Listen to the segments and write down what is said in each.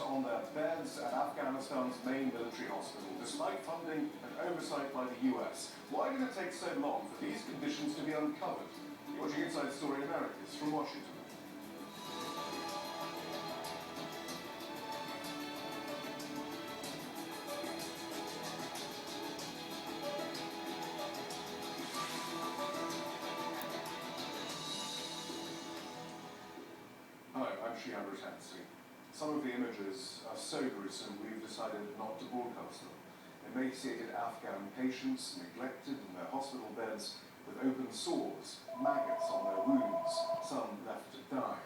on their beds at Afghanistan's main military hospital, despite funding and oversight by the US. Why did it take so long for these conditions to be uncovered? You're watching Inside Story Americas from Washington. Some of the images are so gruesome we've decided not to broadcast them. Emaciated Afghan patients, neglected in their hospital beds, with open sores, maggots on their wounds, some left to die.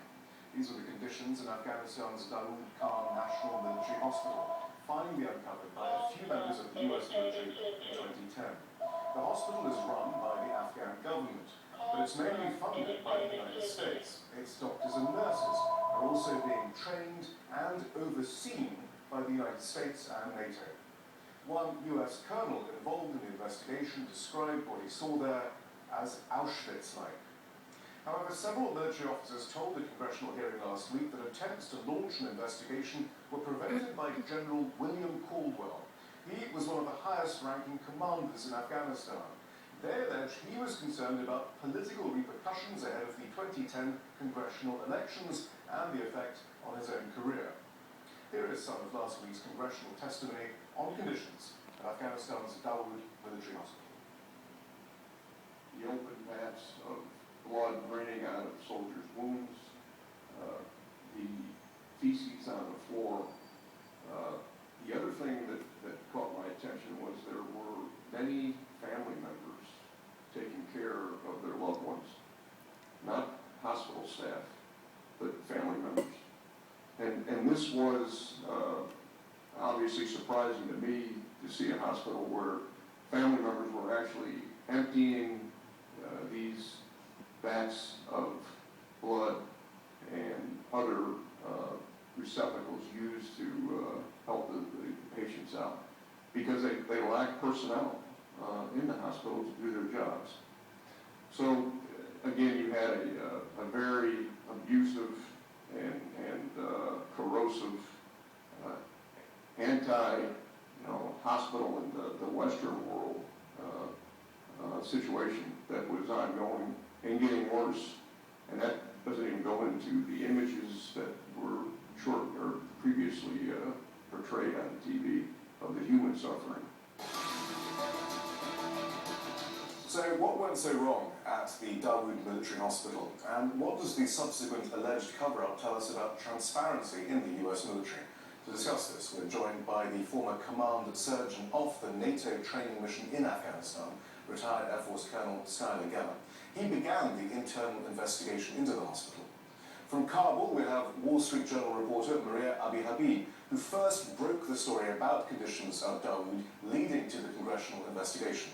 These were the conditions in Afghanistan's Dawood National Military Hospital, finally uncovered by a few members of the US military in 2010. The hospital is run by the Afghan government, but it's mainly funded by the United States. Its doctors and nurses are also being trained and overseen by the United States and NATO. One US colonel involved in the investigation described what he saw there as Auschwitz-like. However, several military officers told the congressional hearing last week that attempts to launch an investigation were prevented by General William Caldwell. He was one of the highest-ranking commanders in Afghanistan. They alleged he was concerned about political repercussions ahead of the 2010 congressional elections and the effect on his own career. Here is some of last week's congressional testimony on conditions at Afghanistan's Dawood Military Hospital. The open vats of blood draining out of soldiers' wounds, the feces on the floor. The other thing that caught my attention was there were many family members taking care of their loved ones, not hospital staff, but family members. And this was obviously surprising to me to see a hospital where family members were actually emptying these vats of blood and other receptacles used to help the patients out, because they lack personnel in the hospital to do their jobs. So again, you had a very abusive and corrosive anti-hospital in the Western world situation that was ongoing and getting worse. And that doesn't even go into the images that were previously portrayed on TV of the human suffering. So what went so wrong at the Dawood Military Hospital, and what does the subsequent alleged cover-up tell us about transparency in the US military? To discuss this, we're joined by the former command surgeon of the NATO training mission in Afghanistan, retired Air Force Colonel Skyler Geller. He began the internal investigation into the hospital. From Kabul, we have Wall Street Journal reporter Maria Abi-Habib, who first broke the story about conditions at Dawood leading to the congressional investigation.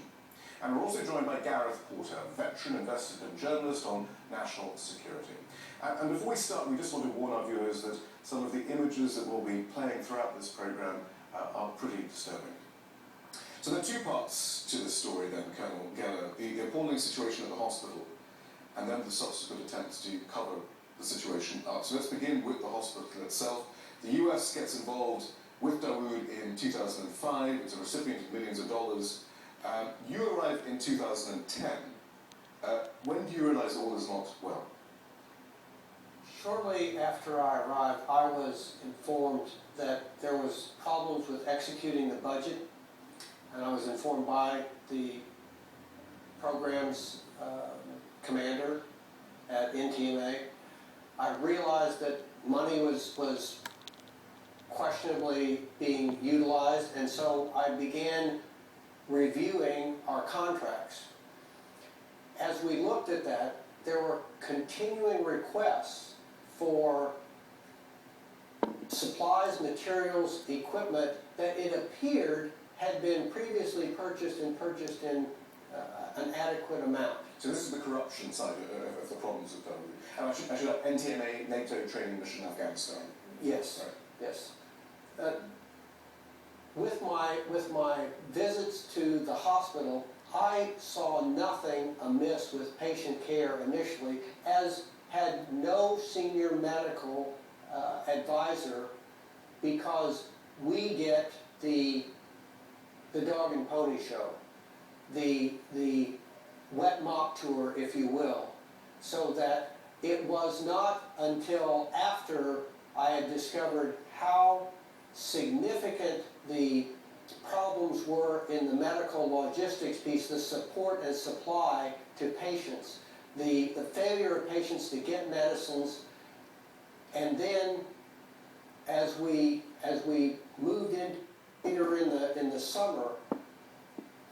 And we're also joined by Gareth Porter, veteran investigative journalist on national security. And before we start, we just want to warn our viewers that some of the images that we'll be playing throughout this program are pretty disturbing. So there are two parts to this story then, Colonel Geller: the appalling situation at the hospital, and then the subsequent attempts to cover the situation up. So let's begin with the hospital itself. The US gets involved with Dawood in 2005. It's a recipient of millions of dollars. You arrived in 2010. When do you realize all is not well? Shortly after I arrived, I was informed that there was problems with executing the budget, and I was informed by the program's commander at NTMA. I realized that money was questionably being utilized, and so I began reviewing our contracts. As we looked at that, there were continuing requests for supplies, materials, equipment that it appeared had been previously purchased in an adequate amount. So this is the corruption side of the problems of Dawood. And I should have NTMA, NATO training mission in Afghanistan. Yes, right. Yes. With my visits to the hospital, I saw nothing amiss with patient care initially, as had no senior medical advisor because we get the dog and pony show, the wet mop tour, if you will, so that it was not until after I had discovered how significant the problems were in the medical logistics piece, the support and supply to patients, the failure of patients to get medicines, and then as we moved in later in the summer,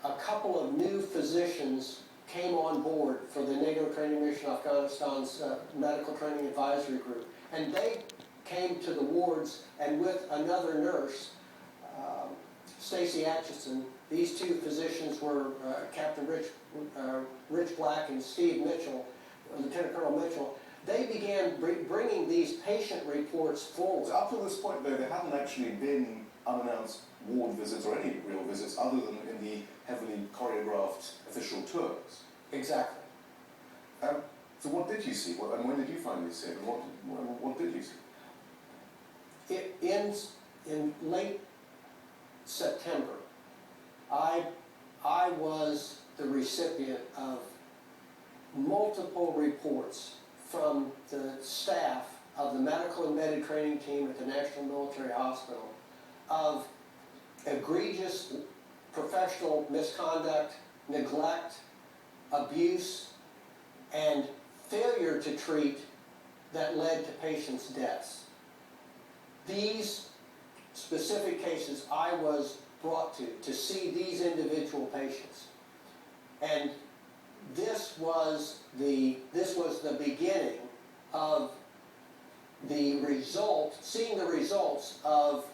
a couple of new physicians came on board for the NATO Training Mission Afghanistan's medical training advisory group, and they came to the wards, and with another nurse, Stacy Atchison, these two physicians were Captain Rich Black and Steve Mitchell, Lieutenant Colonel Mitchell. They began bringing these patient reports forward. So up to this point, though, there hadn't actually been unannounced ward visits or any real visits other than in the heavily choreographed official tours. Exactly. So what did you see? And when did you finally see it? And what did you see? It ends in late September. I was the recipient of multiple reports from the staff of the medical embedded training team at the National Military Hospital of egregious professional misconduct, neglect, abuse, and failure to treat that led to patients' deaths. These specific cases I was brought to see these individual patients. And this was the beginning of seeing the results of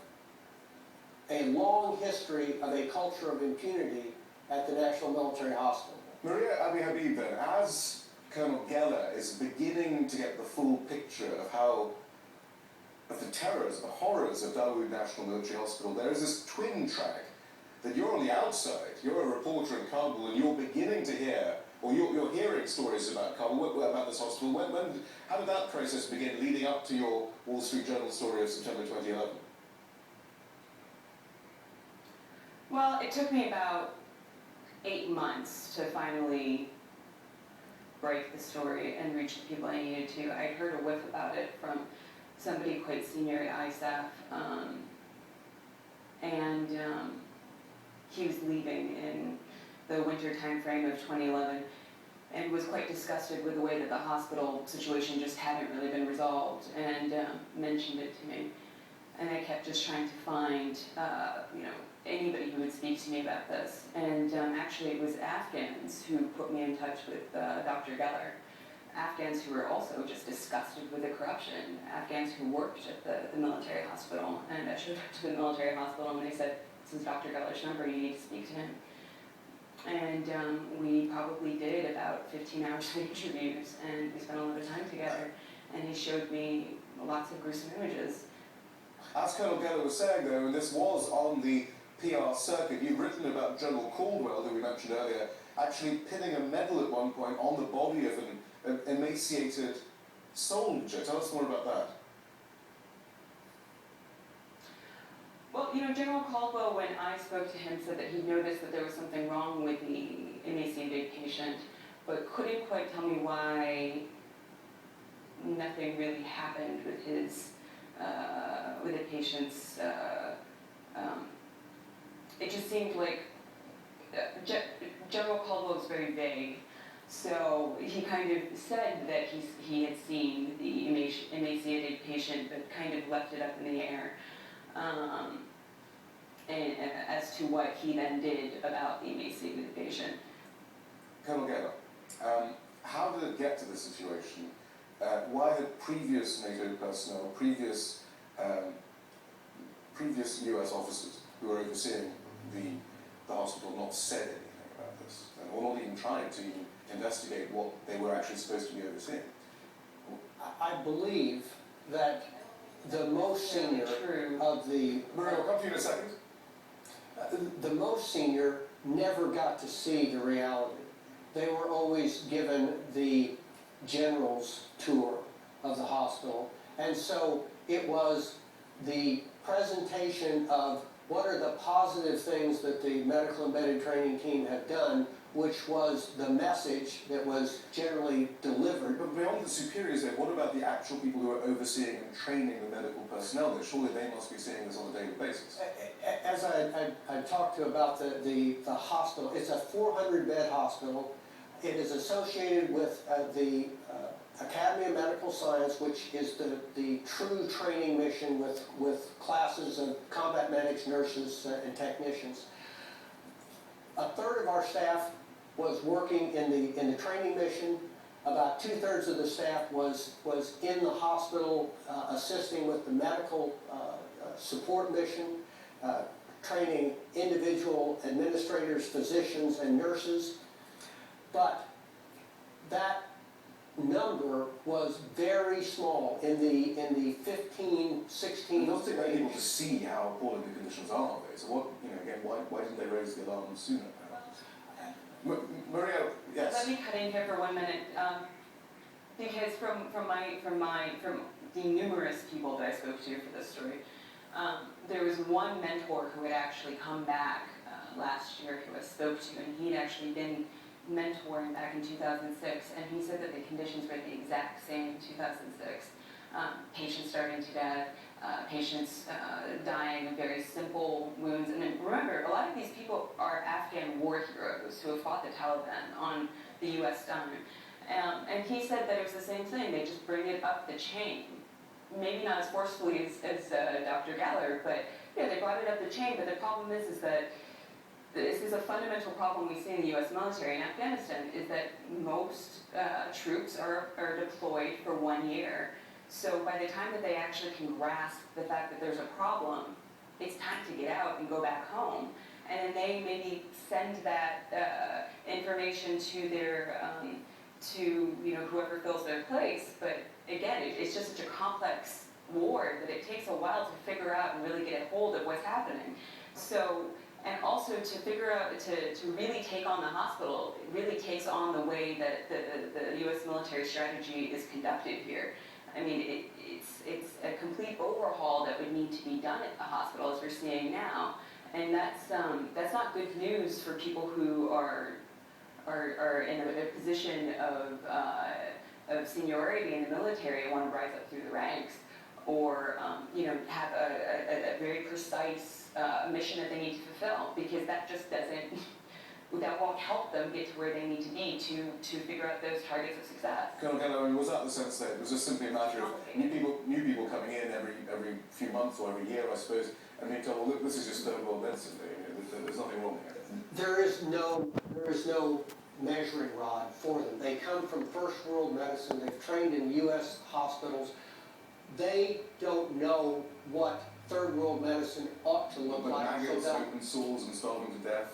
a long history of a culture of impunity at the National Military Hospital. Maria Abi-Habib, then, as Colonel Geller is beginning to get the full picture of the terrors, the horrors of Dawood National Military Hospital, there is this twin track that you're on the outside, you're a reporter in Kabul, and you're beginning to hear, or you're hearing stories about Kabul, about this hospital. How did that process begin leading up to your Wall Street Journal story of September 2011? Well, it took me about 8 months to finally break the story and reach the people I needed to. I'd heard a whiff about it from somebody quite senior at ISAF, and he was leaving in the winter time frame of 2011 and was quite disgusted with the way that the hospital situation just hadn't really been resolved, and mentioned it to me. And I kept just trying to find, anybody who would speak to me about this. And actually it was Afghans who put me in touch with Dr. Geller. Afghans who were also just disgusted with the corruption. Afghans who worked at the military hospital. And I showed up to the military hospital and they said, "This is Dr. Geller's number, you need to speak to him." And we probably did about 15 hours of interviews, and we spent a lot of time together. And he showed me lots of gruesome images. As Colonel Geller was saying, though, and this was on the PR circuit, you've written about General Caldwell, who we mentioned earlier, actually pinning a medal at one point on the body of an emaciated soldier. Tell us more about that. Well, General Caldwell, when I spoke to him, said that he noticed that there was something wrong with the emaciated patient, but couldn't quite tell me why nothing really happened with the patient's. It just seemed like General Caldwell was very vague. So he kind of said that he had seen the emaciated patient, but kind of left it up in the air. And as to what he then did about the emaciated patient. Colonel Geller, how did it get to this situation? Why had previous NATO personnel, previous US officers who were overseeing the hospital not said anything about this, or not even tried to investigate what they were actually supposed to be overseeing? I believe that the most senior of the... Maria, I'll come to you in a second. The most senior never got to see the reality. They were always given the general's tour of the hospital. And so it was the presentation of what are the positive things that the medical embedded training team have done, which was the message that was generally delivered. But beyond the superiors then, what about the actual people who are overseeing and training the medical personnel there? Surely they must be seeing this on a daily basis. As I talked to about the hospital, it's a 400-bed hospital. It is associated with the Academy of Medical Science, which is the true training mission with classes of combat medics, nurses, and technicians. A third of our staff was working in the training mission. About 2/3 of the staff was in the hospital assisting with the medical support mission, training individual administrators, physicians, and nurses. But that number was very small in the 15, 16. I don't think they're able to see how appalling the conditions are there. So what, again, why didn't they raise the alarm sooner? Maria, yes. Let me cut in here for 1 minute, because from the numerous people that I spoke to for this story, there was one mentor who had actually come back last year who I spoke to, and he'd actually been mentoring back in 2006, and he said that the conditions were the exact same in 2006. Patients starving to death, patients dying of very simple wounds. And then remember, a lot of these people are Afghan war heroes who have fought the Taliban on the US dime. And he said that it was the same thing, they just bring it up the chain. Maybe not as forcefully as Dr. Galler, but yeah, they brought it up the chain. But the problem is that this is a fundamental problem we see in the U.S. military in Afghanistan, is that most troops are deployed for 1 year. So by the time that they actually can grasp the fact that there's a problem, it's time to get out and go back home. And then they maybe send that information to their, whoever fills their place. But again, it's just such a complex war that it takes a while to figure out and really get a hold of what's happening. So, and also to figure out, to really take on the hospital, it really takes on the way that the U.S. military strategy is conducted here. I mean, it's a complete overhaul that would need to be done at the hospital, as we're seeing now. And that's not good news for people who are in a position of seniority in the military and want to rise up through the ranks, or have a very precise mission that they need to fulfill, because that just that won't help them get to where they need to be to figure out those targets of success. Colonel Keller, was that the sense that it was just simply a matter of new people coming in every few months or every year, I suppose, and being told, well, look, this is just third world medicine, there's nothing wrong here. There is no measuring rod for them. They come from first world medicine. They've trained in U.S. hospitals. They don't know what third world medicine ought to look like. But maggots, open sores, and starving to death,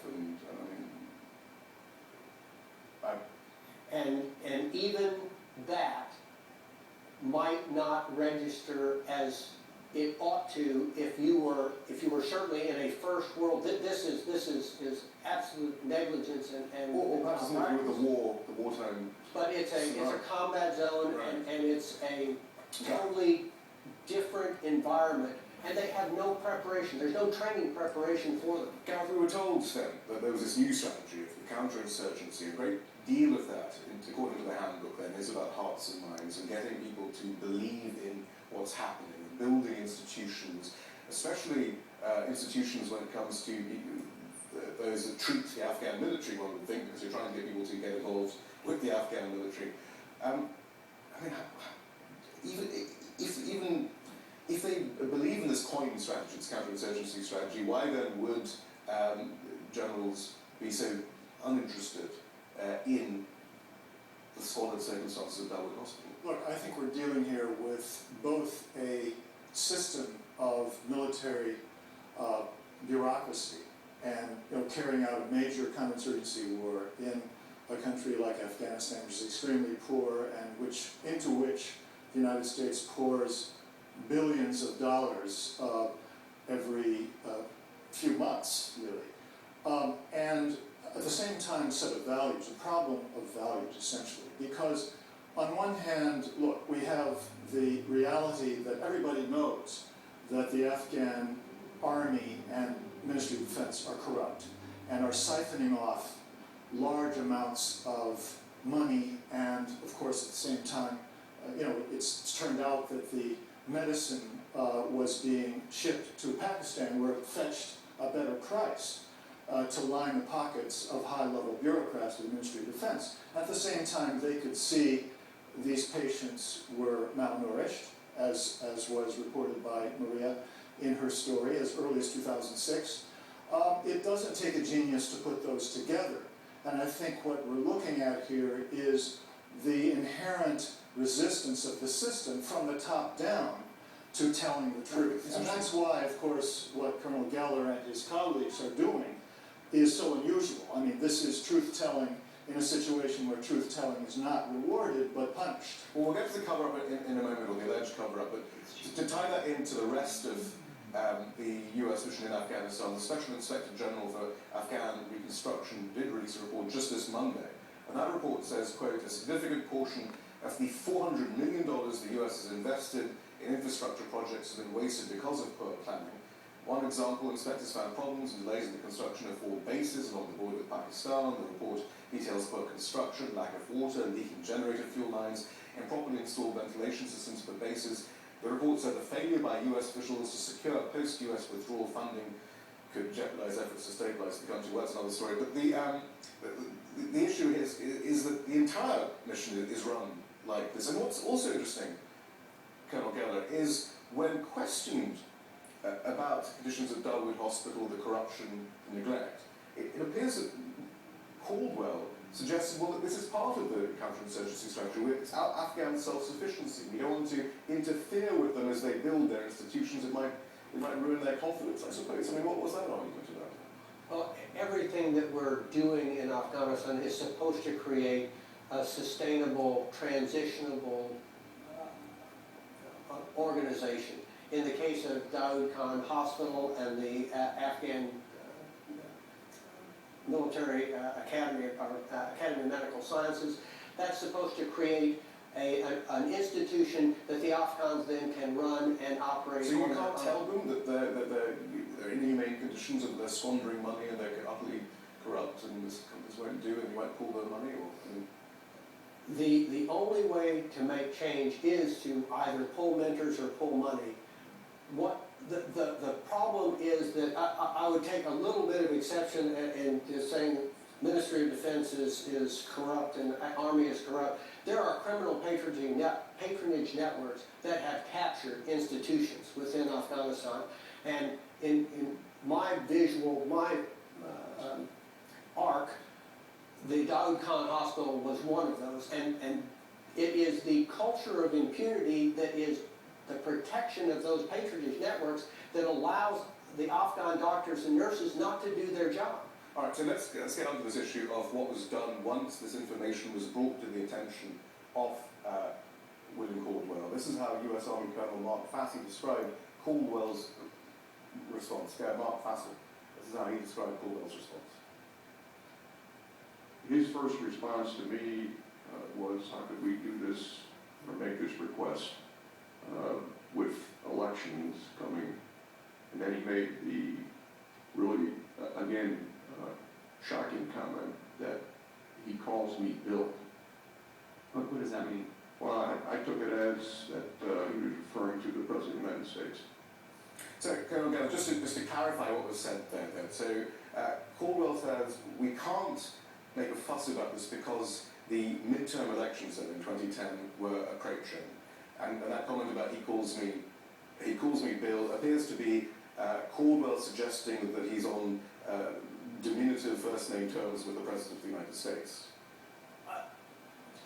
and even that might not register as it ought to if you were certainly in a first world. This is absolute negligence and or perhaps something to do with the wartime. But it's a combat zone, right. and it's a totally different environment. And they have no preparation. There's no training preparation for them. Gareth, we were told then that there was this new strategy of the counterinsurgency. A great deal of that, according to the handbook then, is about hearts and minds and getting people to believe in what's happening and building institutions, especially institutions when it comes to those that treat the Afghan military, one would think, because you're trying to get people to get involved with the Afghan military. Even if they believe in this coin strategy, this counterinsurgency strategy, why then would generals be so uninterested in the squalid circumstances of Dawood Hospital? Look, I think we're dealing here with both a system of military bureaucracy and carrying out a major counterinsurgency war in a country like Afghanistan, which is extremely poor and into which the United States pours billions of dollars every few months, really. And at the same time, a set of values, a problem of values, essentially. Because on one hand, look, we have the reality that everybody knows that the Afghan army and Ministry of Defense are corrupt and are siphoning off large amounts of money, and of course at the same time, it's turned out that the medicine was being shipped to Pakistan where it fetched a better price to line the pockets of high-level bureaucrats of the Ministry of Defense. At the same time, they could see these patients were malnourished, as was reported by Maria in her story as early as 2006. It doesn't take a genius to put those together. And I think what we're looking at here is the inherent resistance of the system from the top down to telling the truth. And that's why, of course, what Colonel Geller and his colleagues are doing is so unusual. I mean, this is truth-telling in a situation where truth-telling is not rewarded, but punished. Well, we'll get to the cover-up in a moment, or the alleged cover-up, but to tie that into the rest of the US mission in Afghanistan, the Special Inspector General for Afghan Reconstruction did release a report just this Monday, and that report says, quote, a significant portion of the $400 million the US has invested in infrastructure projects has been wasted because of poor planning. One example, inspectors found problems and delays in the construction of 4 bases along the border with Pakistan. The report details poor construction, lack of water, leaking generator fuel lines, improperly installed ventilation systems for bases. The report said the failure by US officials to secure post-US withdrawal funding could jeopardize efforts to stabilize the country. Well, that's another story. But the issue is that the entire mission is run like this. And what's also interesting, Colonel Geller, is when questioned about conditions at Dawood Hospital, the corruption, the neglect, it appears that Caldwell suggested, well, that this is part of the counterinsurgency strategy. It's Afghan self-sufficiency. We don't want to interfere with them as they build their institutions. It might ruin their confidence, I suppose. I mean, what was that argument about? Well, everything that we're doing in Afghanistan is supposed to create a sustainable, transitionable organization. In the case of Dawood Khan Hospital and the Afghan Military Academy of Medical Sciences, that's supposed to create an institution that the Afghans then can run and operate. So you can't tell them that they're in inhumane conditions and they're squandering money and they're utterly corrupt and this won't do and you won't pull their money? The only way to make change is to either pull mentors or pull money. What the problem is that I would take a little bit of exception in saying Ministry of Defense is corrupt and Army is corrupt. There are criminal patronage networks that have captured institutions within Afghanistan, and in my visual, arc, the Dawood Khan Hospital was one of those, and it is the culture of impunity that is the protection of those patronage networks that allows the Afghan doctors and nurses not to do their job. All right, so let's get on to this issue of what was done once this information was brought to the attention of William Caldwell. This is how US Army Colonel Mark Fassel described Caldwell's response. Mark Fassel, this is how he described Caldwell's response. His first response to me was, how could we do this or make this request with elections coming? And then he made the really, again, shocking comment that he calls me Bill. What does that mean? Well, I took it as that he was referring to the President of the United States. So, Colonel Geller, just to clarify what was said there then. So, Caldwell says we can't make a fuss about this because the midterm elections then in 2010 were approaching. And that comment about he calls me Bill appears to be Caldwell suggesting that he's on diminutive first name terms with the President of the United States.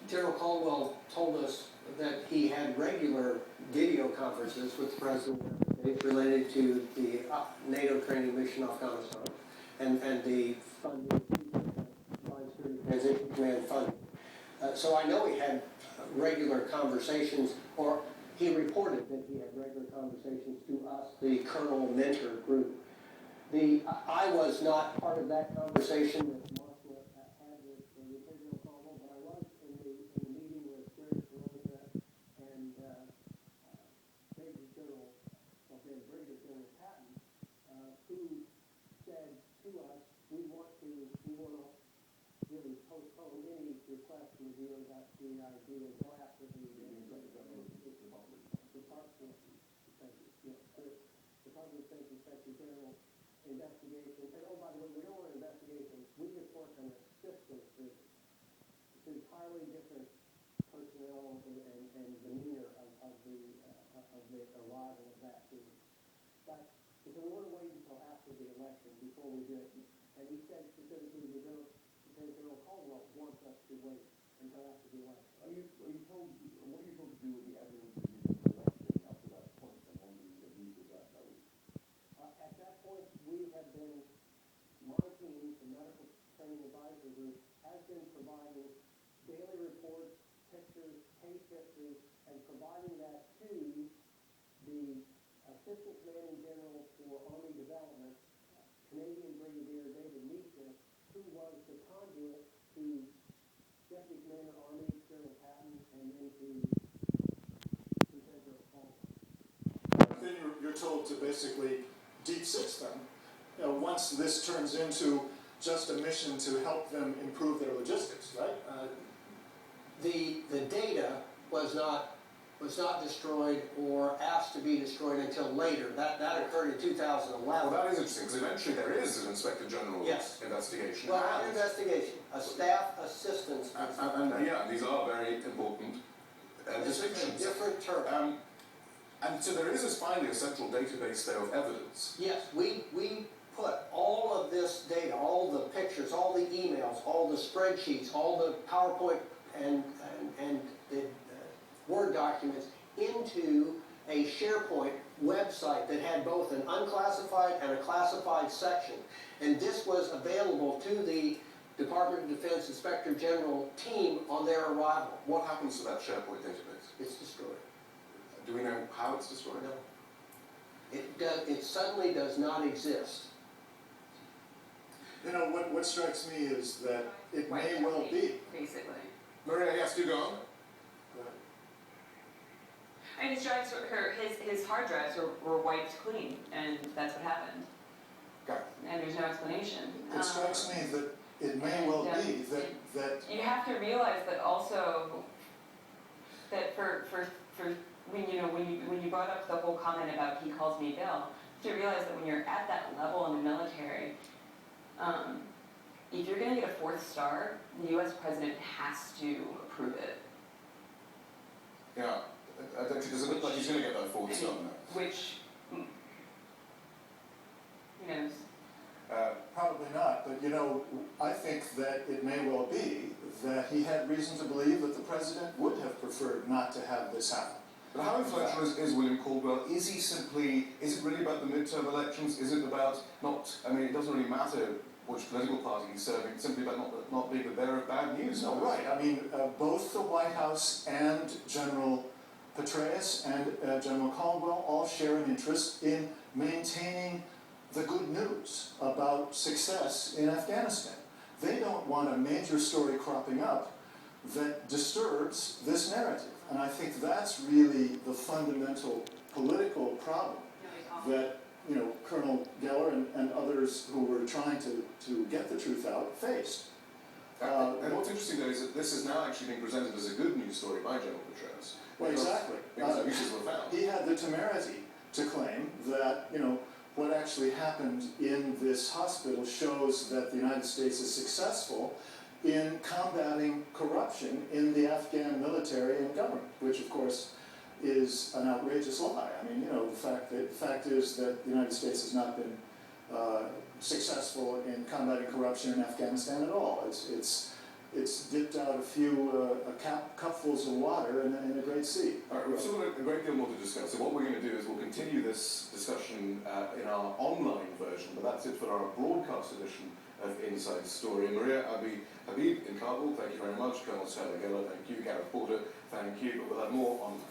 General Caldwell told us that he had regular video conferences with the President of the United States related to the NATO training mission in Afghanistan and the funding, Transition Command funding. So I know he had regular conversations, or he reported that he had regular conversations to us, the Colonel Mentor group. I was not part of that conversation that Mark had with Lieutenant General Caldwell, but I was in the meeting with Jerry Perosa and Major General, Inspector General investigation. And oh, by the way, we don't want an investigation. We just want an assistance visit. It's entirely different personnel and demeanor of the arrival of that team. But he said, we want to wait until after the election before we do it. And he said specifically, Lieutenant General Caldwell wants us to wait until after the election. What are you told to do with the evidence that you've been collecting up to that point and when the abuse of that note? At that point, we have been, my team, the medical training advisory group, has been providing daily reports, pictures, case history, and providing that to the Assistant Commanding General for Army Development, Canadian Brigadier David National, who was the conduit to Deputy Commander Army General Patton and then to Lieutenant General Caldwell. Then you're told to basically deep six them. You know, once this turns into just a mission to help them improve their logistics, right? The data was not destroyed or asked to be destroyed until later. That occurred in 2011. Well, that is interesting, because eventually there is an Inspector General's Yes. investigation. Well, not an investigation, a staff assistance. And yeah, these are very important distinctions. Different term. And so there is finally a central database there of evidence. Yes, we put all of this data, all the pictures, all the emails, all the spreadsheets, all the PowerPoint and the Word documents into a SharePoint website that had both an unclassified and a classified section. And this was available to the Department of Defense Inspector General team on their arrival. What happens to that SharePoint database? It's destroyed. Do we know how it's destroyed? No. It suddenly does not exist. You know, what strikes me is that it may well be. Basically. Maria, yes, do go on. And his drives his hard drives were wiped clean, and that's what happened. Okay. And there's no explanation. It strikes me that it may well be that You have to realize that also that for when you brought up the whole comment about he calls me Bill, you have to realize that when you're at that level in the military, if you're going to get a 4th star, the U.S. president has to approve it. Yeah. Does it look like he's going to get that 4th star now? Which, who knows? probably not, but you know, I think that it may well be that he had reason to believe that the president would have preferred not to have this happen. But how influential is William Caldwell? Is it really about the midterm elections? Is it about it doesn't really matter which political party he's serving, it's simply about not being the bearer of bad news. No, right. I mean, both the White House and General Petraeus and General Caldwell all share an interest in maintaining the good news about success in Afghanistan. They don't want a major story cropping up that disturbs this narrative. And I think that's really the fundamental political problem that Colonel Geller and others who were trying to get the truth out faced. And what's interesting though is that this is now actually being presented as a good news story by General Petraeus. Well, exactly. Because the issues were found. He had the temerity to claim that, what actually happened in this hospital shows that the United States is successful in combating corruption in the Afghan military and government, which of course is an outrageous lie. I mean, the fact is that the United States has not been successful in combating corruption in Afghanistan at all. It's dipped out a few cupfuls of water in a great sea. All right, we've still got a great deal more to discuss. So what we're going to do is we'll continue this discussion in our online version, but that's it for our broadcast edition of Inside Story. Maria Abi-Habib in Kabul, thank you very much. Colonel Geller, thank you. Gareth Porter, thank you. But we'll have more online.